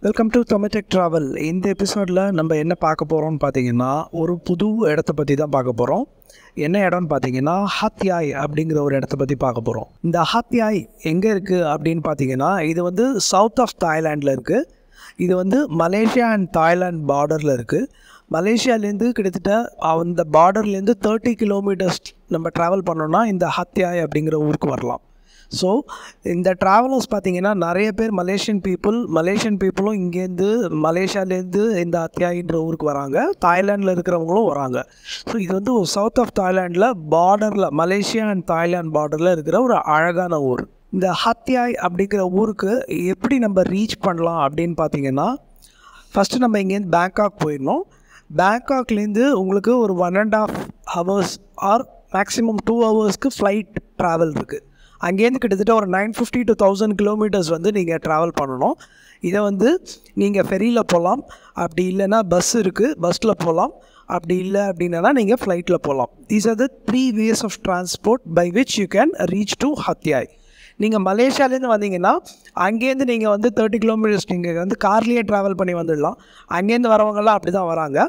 Welcome to Tamil Tech travel. இந்த எபிசோடில் நம்ம என்ன பார்க்க போகிறோம்னு பார்த்தீங்கன்னா, ஒரு புது இடத்த பற்றி தான் பார்க்க போகிறோம். என்ன இடம்னு பார்த்தீங்கன்னா, ஹத்யாய் அப்படிங்கிற ஒரு இடத்த பற்றி பார்க்க போகிறோம். இந்த ஹத்யாய் எங்கே இருக்குது அப்படின்னு பார்த்தீங்கன்னா, இது வந்து சவுத் ஆஃப் தாய்லாண்டில் இருக்குது. இது வந்து மலேசியா அண்ட் தாய்லாந்து பார்டரில் இருக்குது. மலேசியாலேருந்து கிட்டத்தட்ட அந்த பார்டர்லேருந்து 30 கிலோமீட்டர்ஸ் நம்ம ட்ராவல் பண்ணோன்னா இந்த ஹத்யாய் அப்படிங்கிற ஊருக்கு வரலாம். ஸோ இந்த ட்ராவலர்ஸ் பார்த்திங்கன்னா நிறைய பேர் மலேசியன் பீப்புளும் இங்கேருந்து மலேசியாலேருந்து இந்த ஹத்யாயின்ற ஊருக்கு வராங்க. தாய்லாண்டில் இருக்கிறவங்களும் வராங்க. ஸோ இது வந்து ஒரு சவுத் ஆஃப் தாய்லாண்டில் பார்டரில் மலேசியா அண்ட் தாய்லாந்து பார்டரில் இருக்கிற ஒரு அழகான ஊர். இந்த ஹத்யாய் அப்படிங்கிற ஊருக்கு எப்படி நம்ம ரீச் பண்ணலாம் அப்படின்னு பார்த்தீங்கன்னா, ஃபஸ்ட்டு நம்ம இங்கேருந்து பேங்காக் போயிடணும். பேங்காக்லேருந்து உங்களுக்கு ஒரு 1.5 hours or maximum 2 hours flight travel இருக்குது. அங்கேருந்து கிட்டத்தட்ட ஒரு 950 to 1000 கிலோமீட்டர்ஸ் வந்து நீங்கள் ட்ராவல் பண்ணணும். இதை வந்து நீங்கள் ஃபெரியில் போகலாம், அப்படி இல்லைன்னா பஸ் இருக்குது, பஸ்ஸில் போகலாம், அப்படி இல்லை அப்படின்னா நீங்கள் ஃப்ளைட்டில் போகலாம். These are the 3 ways of transport by which you can reach to Hat Yai. நீங்கள் மலேசியாலேருந்து வந்தீங்கன்னா அங்கேருந்து நீங்கள் வந்து 30 கிலோமீட்டர்ஸ் நீங்கள் வந்து கார்லேயே ட்ராவல் பண்ணி வந்துடலாம். அங்கேருந்து வரவங்கெல்லாம் அப்படி தான் வராங்க.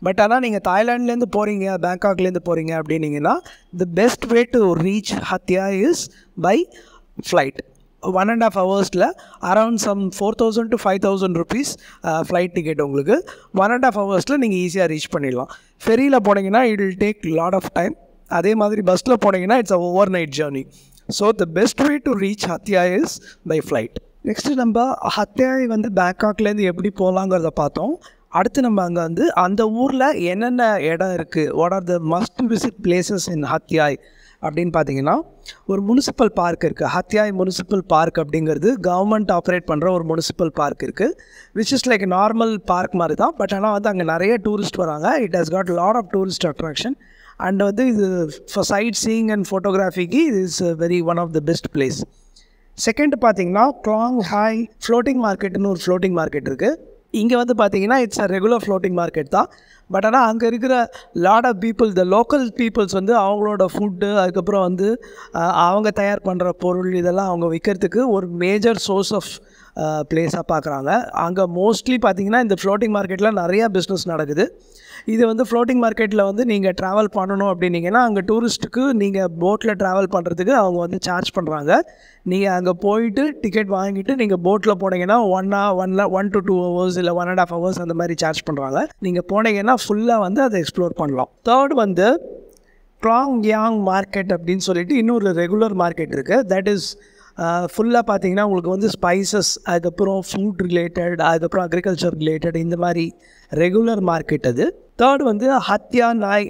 பட் ஆனால் நீங்கள் தாய்லாண்ட்லேருந்து போகிறீங்க, பேங்காக்லேருந்து போகிறீங்க அப்படின்னீங்கன்னா the best way to reach Hat Yai is by flight. 1.5 hours around some 4,000 to 5,000 rupees flight ticket உங்களுக்கு 1.5 hours நீங்கள் ஈஸியாக ரீச் பண்ணிடலாம். ஃபெரியில் போனீங்கன்னா it will take lot of time. அதே மாதிரி பஸ்ஸில் போனீங்கன்னா it's a over night journey. So the best way to reach Hat Yai is by flight. Next நம்ம ஹத்யாய் வந்து பேங்காக்லேருந்து எப்படி போகலாங்கிறத பார்த்தோம். அடுத்து நம்ம அங்கே வந்து அந்த ஊரில் என்னென்ன இடம் இருக்குது, what are the must visit places in Hat Yai அப்படின்னு பார்த்தீங்கன்னா, ஒரு முனிசிபல் பார்க் இருக்குது. ஹத்யாய் முனிசிபல் பார்க் அப்படிங்கிறது கவர்மெண்ட் ஆப்ரேட் பண்ணுற ஒரு முனிசிபல் பார்க் இருக்குது. Which is like normal park மாதிரி தான். பட் ஆனால் வந்து அங்கே நிறைய டூரிஸ்ட் வராங்க. It has got lot of tourist attraction. And வந்து இது ஃபார் சைட் சீயிங் அண்ட் ஃபோட்டோகிராஃபிக்கு இது is very one of the best place. Second பார்த்தீங்கன்னா க்ளாங் ஹாய் ஃப்ளோட்டிங் மார்க்கெட்டுன்னு ஒரு ஃப்ளோட்டிங் மார்க்கெட் இருக்குது. இங்கே வந்து பார்த்தீங்கன்னா it's a regular floating market தான். பட் ஆனால் அங்கே இருக்கிற lot of people, the local peoples வந்து அவங்களோட ஃபுட்டு, அதுக்கப்புறம் வந்து அவங்க தயார் பண்ணுற பொருள் இதெல்லாம் அவங்க விற்கிறதுக்கு ஒரு மேஜர் சோர்ஸ் ஆஃப் பிளேஸாக பார்க்குறாங்க. அங்கே மோஸ்ட்லி பார்த்திங்கன்னா இந்த ஃப்ளோட்டிங் மார்க்கெட்டில் நிறையா பிஸ்னஸ் நடக்குது. இது வந்து ஃப்ளோட்டிங் மார்க்கெட்டில் வந்து நீங்கள் ட்ராவல் பண்ணணும் அப்படின்னீங்கன்னா அங்கே டூரிஸ்ட்டுக்கு நீங்கள் போட்டில் ட்ராவல் பண்ணுறதுக்கு அவங்க வந்து சார்ஜ் பண்ணுறாங்க. நீங்கள் அங்கே போயிட்டு டிக்கெட் வாங்கிட்டு நீங்கள் போட்டில் போனீங்கன்னா 1 to 2 hours இல்லை 1.5 hours அந்த மாதிரி சார்ஜ் பண்ணுறாங்க. நீங்கள் போனீங்கன்னா ஃபுல்லாக வந்து அதை எக்ஸ்ப்ளோர் பண்ணலாம். தேர்ட் வந்து க்ளாங் யாங் மார்க்கெட் அப்படின்னு சொல்லிட்டு இன்னொரு ரெகுலர் மார்க்கெட் இருக்குது. தட் இஸ் ஃபுல்லாக பார்த்தீங்கன்னா உங்களுக்கு வந்து ஸ்பைசஸ், அதுக்கப்புறம் ஃபுட் ரிலேட்டட், அதுக்கப்புறம் அக்ரிகல்ச்சர் ரிலேட்டட், இந்த மாதிரி ரெகுலர் மார்க்கெட் அது. தேர்ட் வந்து ஹத்யா நாய்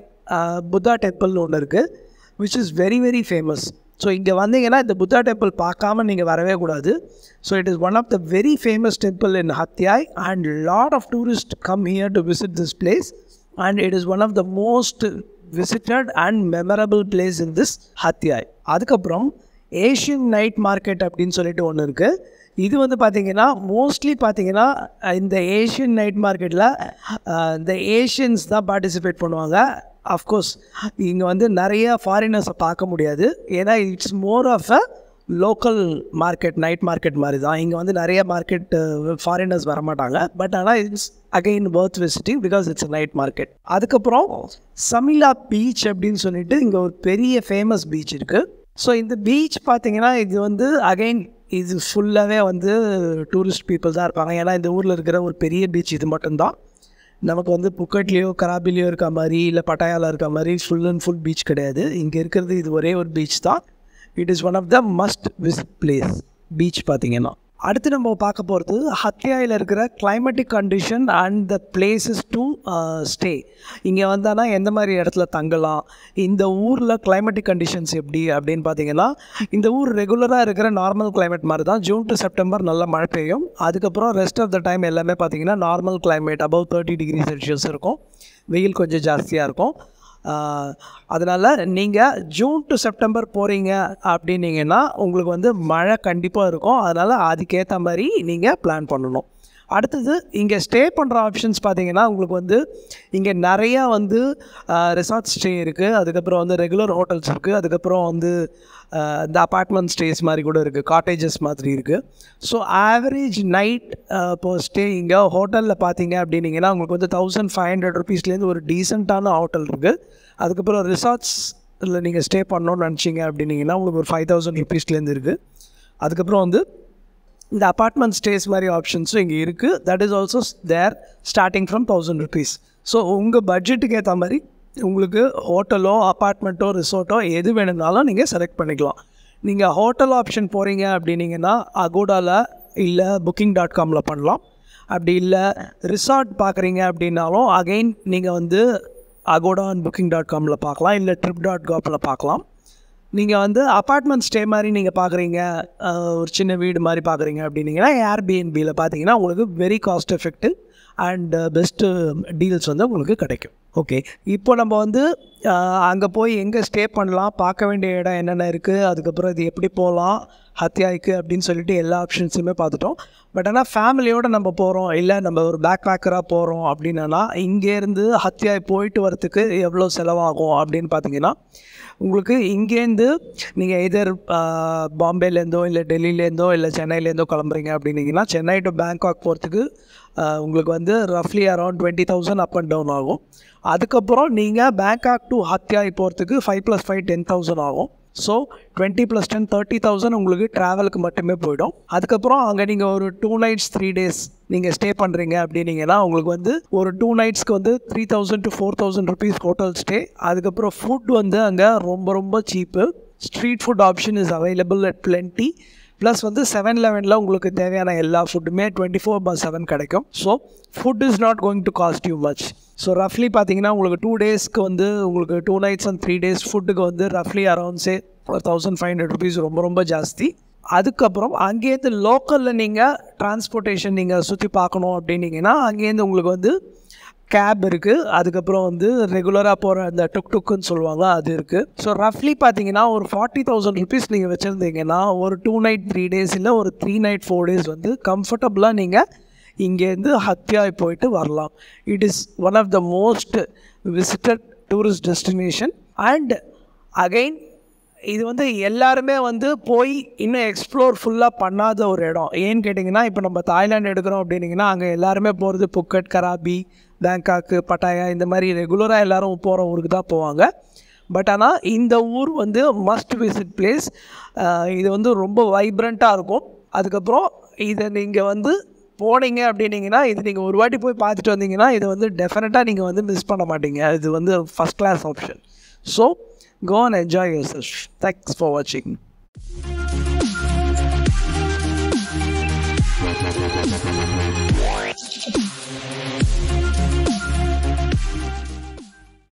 புத்தா டெம்பிள்னு ஒன்று இருக்குது, which is very very famous. So இங்கே வந்தீங்கன்னா இந்த புத்தா டெம்பிள் பார்க்காம நீங்கள் வரவே கூடாது. So it is one of the very famous temple in Hat Yai and lot of tourist come here to visit this place and it is one of the most visited and memorable place in this Hat Yai. அதுக்கப்புறம் Asian night market அப்படின்னு சொல்லிட்டு ஒன்று இருக்குது. இது வந்து பார்த்திங்கன்னா mostly பார்த்திங்கன்னா இந்த ஏஷியன் நைட் மார்க்கெட்டில் இந்த ஏஷியன்ஸ் தான் பார்ட்டிசிபேட் பண்ணுவாங்க. அஃப்கோர்ஸ் இங்கே வந்து நிறைய ஃபாரினர்ஸை பார்க்க முடியாது. ஏன்னா it's more of a local market, night market மாதிரி தான். இங்கே வந்து நிறைய மார்க்கெட் ஃபாரினர்ஸ் வரமாட்டாங்க. பட் ஆனால் it's again worth visiting because it's a night market. அதுக்கப்புறம் சமிலா பீச் அப்படின்னு சொல்லிட்டு இங்கே ஒரு பெரிய ஃபேமஸ் பீச் இருக்குது. ஸோ இந்த பீச் பார்த்திங்கன்னா இது வந்து அகெயின் இது ஃபுல்லாகவே வந்து டூரிஸ்ட் பீப்புள் தான் இருப்பாங்க. ஏன்னா இந்த ஊரில் இருக்கிற ஒரு பெரிய பீச் இது மட்டும்தான். நமக்கு வந்து புக்கட்லேயோ கராபிலேயோ இருக்க மாதிரி இல்லை பட்டாயாவில் இருக்க மாதிரி ஃபுல் அண்ட் ஃபுல் பீச் கிடையாது. இங்கே இருக்கிறது இது ஒரே ஒரு பீச் தான். It is one of the must visit place beach பார்த்திங்கன்னா. அடுத்து நம்ம பார்க்க போகிறது ஹத்யாயில் இருக்கிற climatic condition and the places to stay. இங்கே வந்தானா எந்த மாதிரி இடத்துல தங்கலாம், இந்த ஊரில் கிளைமேட்டிக் கண்டிஷன்ஸ் எப்படி அப்படின்னு பார்த்தீங்கன்னா, இந்த ஊர் ரெகுலராக இருக்கிற நார்மல் கிளைமேட் மாதிரி தான். ஜூன் டு செப்டம்பர் நல்ல மழை பெய்யும். அதுக்கப்புறம் ரெஸ்ட் ஆஃப் த டைம் எல்லாமே பார்த்தீங்கன்னா normal climate, above 30 degrees Celsius இருக்கும். வெயில் கொஞ்சம் ஜாஸ்தியாக இருக்கும். அதனால் நீங்கள் ஜூன் டு செப்டம்பர் போகிறீங்க அப்படின்னீங்கன்னா உங்களுக்கு வந்து மழை கண்டிப்பாக இருக்கும். அதனால் அதுக்கேற்ற மாதிரி நீங்கள் பிளான் பண்ணணும். அடுத்தது இங்கே ஸ்டே பண்ணுற ஆப்ஷன்ஸ் பார்த்தீங்கன்னா உங்களுக்கு வந்து இங்கே நிறையா வந்து ரெசார்ட் ஸ்டே இருக்குது, அதுக்கப்புறம் வந்து ரெகுலர் ஹோட்டல்ஸ் இருக்குது, அதுக்கப்புறம் வந்து இந்த அப்பார்ட்மெண்ட் ஸ்டேஸ் மாதிரி கூட இருக்குது, காட்டேஜஸ் மாதிரி இருக்குது. ஸோ ஆவரேஜ் நைட் இப்போ ஸ்டே இங்கே ஹோட்டலில் பார்த்தீங்க அப்படின்னீங்கன்னா உங்களுக்கு வந்து 1500 rupeesலேருந்து ஒரு டீசெண்டான ஹோட்டல் இருக்குது. அதுக்கப்புறம் ரிசார்ட்ஸில் நீங்கள் ஸ்டே பண்ணணும்னு நினச்சிங்க அப்படின்னீங்கன்னா உங்களுக்கு ஒரு 5000 rupeesலேருந்து இருக்குது. அதுக்கப்புறம் வந்து இந்த அப்பார்ட்மெண்ட் ஸ்டேஸ் மாதிரி ஆப்ஷன்ஸும் இங்கே இருக்குது. That is also there starting from 1000 rupees. So உங்கள் பட்ஜெட்டுக்கு ஏற்ற மாதிரி உங்களுக்கு ஹோட்டலோ அப்பார்ட்மெண்ட்டோ ரிசார்ட்டோ எது வேணும்னாலும் நீங்கள் செலக்ட் பண்ணிக்கலாம். நீங்கள் ஹோட்டல் ஆப்ஷன் போகிறீங்க அப்படின்னீங்கன்னா அகோடாவில் இல்லை booking.comல பண்ணலாம். அப்படி இல்லை ரிசார்ட் பார்க்குறீங்க அப்படின்னாலும் அகெயின் நீங்கள் வந்து அகோடா அண்ட் booking.comல பார்க்கலாம், இல்லை trip.comல பார்க்கலாம். நீங்கள் வந்து அப்பார்ட்மெண்ட் ஸ்டே மாதிரி நீங்கள் பார்க்குறீங்க, ஒரு சின்ன வீடு மாதிரி பார்க்குறீங்க அப்படின்னீங்கன்னா ஏர்பிஎன்பியில் பார்த்தீங்கன்னா உங்களுக்கு very cost effective and best deals வந்து உங்களுக்கு கிடைக்கும். ஓகே, இப்போ நம்ம வந்து அங்கே போய் எங்கே ஸ்டே பண்ணலாம், பார்க்க வேண்டிய இடம் என்னென்ன இருக்குது, அதுக்கப்புறம் இது எப்படி போகலாம் ஹத்யாய்க்கு அப்படின்னு சொல்லிட்டு எல்லா ஆப்ஷன்ஸுமே பார்த்துட்டோம். பட் ஆனால் ஃபேமிலியோடு நம்ம போகிறோம், இல்லை நம்ம ஒரு பேக் பேக்கராக போகிறோம் அப்படின்னா இங்கேருந்து ஹத்யாய் போயிட்டு வரத்துக்கு எவ்வளோ செலவாகும் அப்படின்னு பார்த்தீங்கன்னா உங்களுக்கு இங்கேருந்து நீங்கள் எதர் பாம்பேலேருந்தோ இல்லை டெல்லியிலேருந்தோ இல்லை சென்னையிலேருந்தோ கிளம்புறீங்க அப்படின்னீங்கன்னா சென்னை டு பேங்காக் போகிறதுக்கு உங்களுக்கு வந்து ரஃப்லி அரௌண்ட் 20,000 அப் அண்ட் டவுன் ஆகும். அதுக்கப்புறம் நீங்கள் பேங்காக் டு ஹத்யாய் போகிறதுக்கு 5 + 5 10,000 ஆகும். ஸோ 20 + 10 30,000 உங்களுக்கு ட்ராவலுக்கு மட்டுமே போய்டும். அதுக்கப்புறம் அங்கே நீங்கள் ஒரு 2 nights 3 days நீங்கள் ஸ்டே பண்ணுறீங்க அப்படின்னீங்கன்னா உங்களுக்கு வந்து ஒரு 2 nightsக்கு வந்து 3,000 to 4,000 rupees ஹோட்டல் ஸ்டே. அதுக்கப்புறம் ஃபுட் வந்து அங்கே ரொம்ப ரொம்ப cheap. Street food option is available at plenty. Plus வந்து 7-Elevenல உங்களுக்கு தேவையான எல்லா ஃபுட்டுமே 24/7 கிடைக்கும். So food is not going to cost you much. So ரஃப்லி பார்த்தீங்கன்னா உங்களுக்கு 2 daysக்கு வந்து உங்களுக்கு 2 nights and 3 days ஃபுட்டுக்கு வந்து ரஃப்லி அரௌண்ட் சே 1,500 rupees ரொம்ப ரொம்ப ஜாஸ்தி. அதுக்கப்புறம் அங்கேருந்து லோக்கலில் நீங்கள் டிரான்ஸ்போர்ட்டேஷன் நீங்கள் சுற்றி பார்க்கணும் அப்படின்னீங்கன்னா அங்கேருந்து உங்களுக்கு வந்து கேப் இருக்குது, அதுக்கப்புறம் வந்து ரெகுலராக போகிற அந்த டுக்குன்னு சொல்லுவாங்க அது இருக்குது. ஸோ ரஃப்லி பார்த்தீங்கன்னா ஒரு 40,000 rupees நீங்கள் வச்சுருந்தீங்கன்னா ஒரு 2 night 3 days இல்லை ஒரு 3 night 4 days வந்து கம்ஃபர்டபுளாக நீங்கள் இங்கேருந்து ஹத்யாய் போயிட்டு வரலாம். It is one of the most visited tourist destination. And again இது வந்து எல்லாருமே வந்து போய் இன்னும் எக்ஸ்ப்ளோர் ஃபுல்லாக பண்ணாத ஒரு இடம். ஏன்னு கேட்டிங்கன்னா இப்போ நம்ம தாய்லாந்து எடுக்கிறோம் அப்படின்னிங்கன்னா அங்கே எல்லாருமே போகிறது புக்கட், கராபி, பேங்காக்கு, பட்டாயா இந்த மாதிரி ரெகுலராக எல்லோரும் போகிற ஊருக்கு தான் போவாங்க. பட் ஆனால் இந்த ஊர் வந்து மஸ்ட் விசிட் பிளேஸ். இது வந்து ரொம்ப வைப்ரண்ட்டாக இருக்கும். அதுக்கப்புறம் இதை நீங்கள் வந்து போனீங்க அப்படின்னீங்கன்னா இது நீங்கள் ஒரு வாட்டி போய் பார்த்துட்டு வந்தீங்கன்னா இதை வந்து டெஃபினட்டாக நீங்கள் வந்து மிஸ் பண்ண மாட்டீங்க. இது வந்து first class option. So go and enjoy yourself. Thanks for watching.